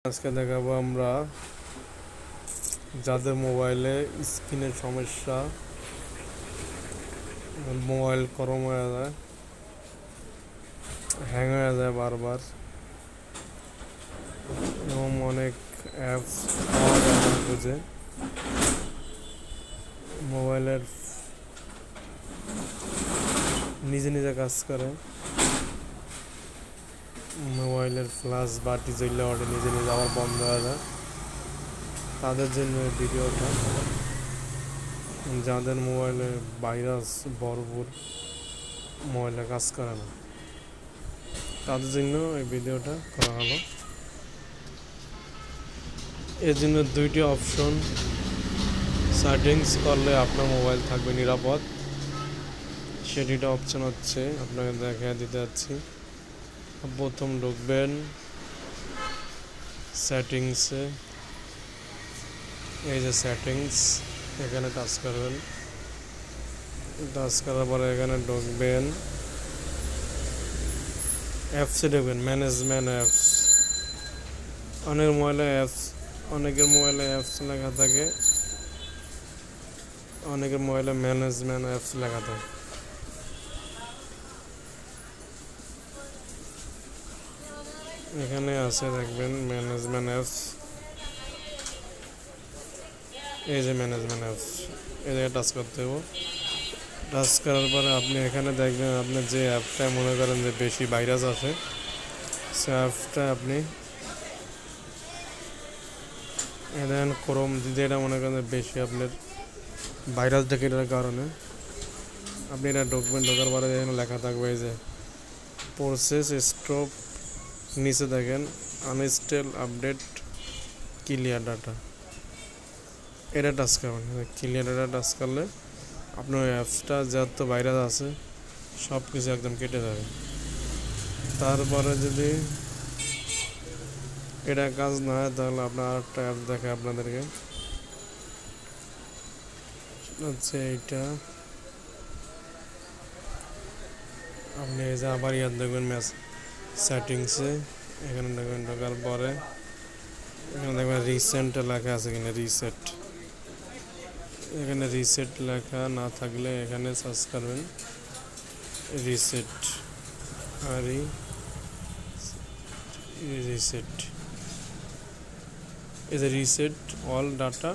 আজকে দেখাবো আমরা যাদের মোবাইলে স্ক্রিনের সমস্যা, মোবাইল গরম হয়ে যায়, হ্যাং হয়ে যায় বারবার এবং অনেক অ্যাপস পাওয়া যায় না বুঝে। মোবাইলের নিজে নিজে কাজ করে, মোবাইলের ফ্ল্যাশ বাতি জ্বললে ওটা নিজে নিজে আবার বন্ধ হয়ে যায়। তাদের জন্য এই ভিডিওটা, যাদের মোবাইলে ভাইরাস ভরপুর, মোবাইলে কাজ করে না, তাদের জন্য এই ভিডিওটা করা হলো। এর জন্য দুইটি অপশন সেটিংস করলে আপনার মোবাইল থাকবে নিরাপদ। সেটিটা অপশন হচ্ছে, আপনাকে দেখা দিতে যাচ্ছি। প্রথম ঢুকবেন সেটিংসে, এই যে সেটিংস, এখানে টাচ করবেন। টাচ করার পরে এখানে ঢুকবেন, অ্যাপসে ঢুকবেন, ম্যানেজমেন্ট অ্যাপস। অনেকের মোবাইলে অ্যাপস লেখা থাকে, অনেকের মোবাইলে ম্যানেজমেন্ট অ্যাপস লেখা থাকে। এখানে আছে দেখবেন ম্যানেজমেন্ট অ্যাপস, এই যে ম্যানেজমেন্ট অ্যাপস, এই জায়গায় টাচ করতে হবে। টাচ করার পরে আপনি এখানে দেখবেন আপনার যে অ্যাপটা মনে করেন যে বেশি ভাইরাস আছে, সে অ্যাপটা আপনি দেখেন ক্রোম, যদি এটা মনে করেন বেশি আপনার ভাইরাস দেখে, এটার কারণে আপনি এটা ঢুকবেন। ঢোকার পরে এখানে লেখা থাকবে এই যে প্রসেস স্টপ, নিচে দেখেন আনইনস্টল আপডেট ক্লিয়ার ডাটা, এটা টাচ করবেন। ক্লিয়ার ডাটা টাচ করলে আপনার অ্যাপসটা যত ভাইরাস আছে সব কিছু একদম কেটে যাবে। তারপরে যদি এটা কাজ না হয় তাহলে আপনার আরেকটা অ্যাপ দেখে আপনাদেরকে, হচ্ছে এইটা। আপনি এই যে আবার ইয়াদ দেখবেন সেটিংসে, এখানে দেখবেন। ঢোকার পরে এখানে দেখবেন রিসেন্ট লেখা আছে কিনা, রিসেট। এখানে রিসেট লেখা না থাকলে এখানে সার্চ করবেন রিসেট, আর রিসেট, এই যে রিসেট অল ডাটা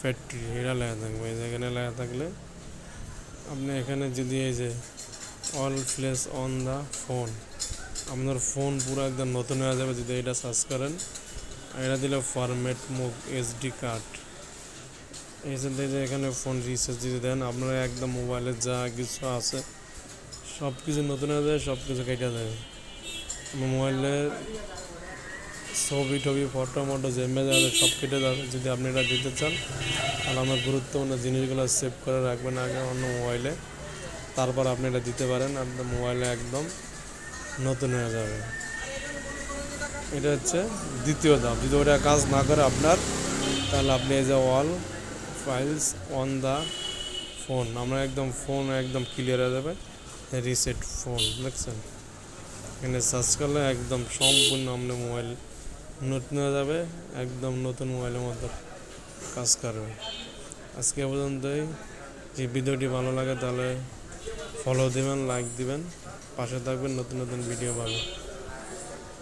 ফ্যাক্টরি, এটা লেখা থাকবে। এখানে লেখা থাকলে আপনি এখানে যদি এই যে all place on the phone, আপনার ফোন পুরো একদম নতুন হয়ে যাবে যদি এটা সার্চ করেন। এটা দিলে ফরম্যাট মুভ এসডি কার্ড, এই যে এখানে ফোন রিচার্জ যদি দেন, আপনার একদম মোবাইলে যা কিছু আছে সব কিছু নতুন হয়ে যাবে, সব কিছু কেটে যাবে। মোবাইলে ছবি টবি ফটো মটো জেমে যাবে, সব কেটে যাবে। যদি আপনি এটা দিতে চান তাহলে আমার গুরুত্বপূর্ণ জিনিসগুলো সেভ করে রাখবেন আগে অন্য মোবাইলে, তারপর আপনি এটা দিতে পারেন, আপনার মোবাইলে একদম নতুন হয়ে যাবে। এটা হচ্ছে দ্বিতীয় ধাপ। যদি ওটা কাজ না করে আপনার, তাহলে আপনি এই যে all files on the phone, আমরা একদম ফোন একদম ক্লিয়ার হয়ে যাবে। রিসেট ফোন দেখছেন, এখানে সার্চ করলে একদম সম্পূর্ণ আপনার মোবাইল নতুন হয়ে যাবে, একদম নতুন মোবাইলের মতো কাজ করবে। আজকে পর্যন্তই। যে ভিডিওটি ভালো লাগে তাহলে ফলো দিবেন, লাইক দিবেন, পাশে থাকবেন, নতুন নতুন ভিডিও পাবেন।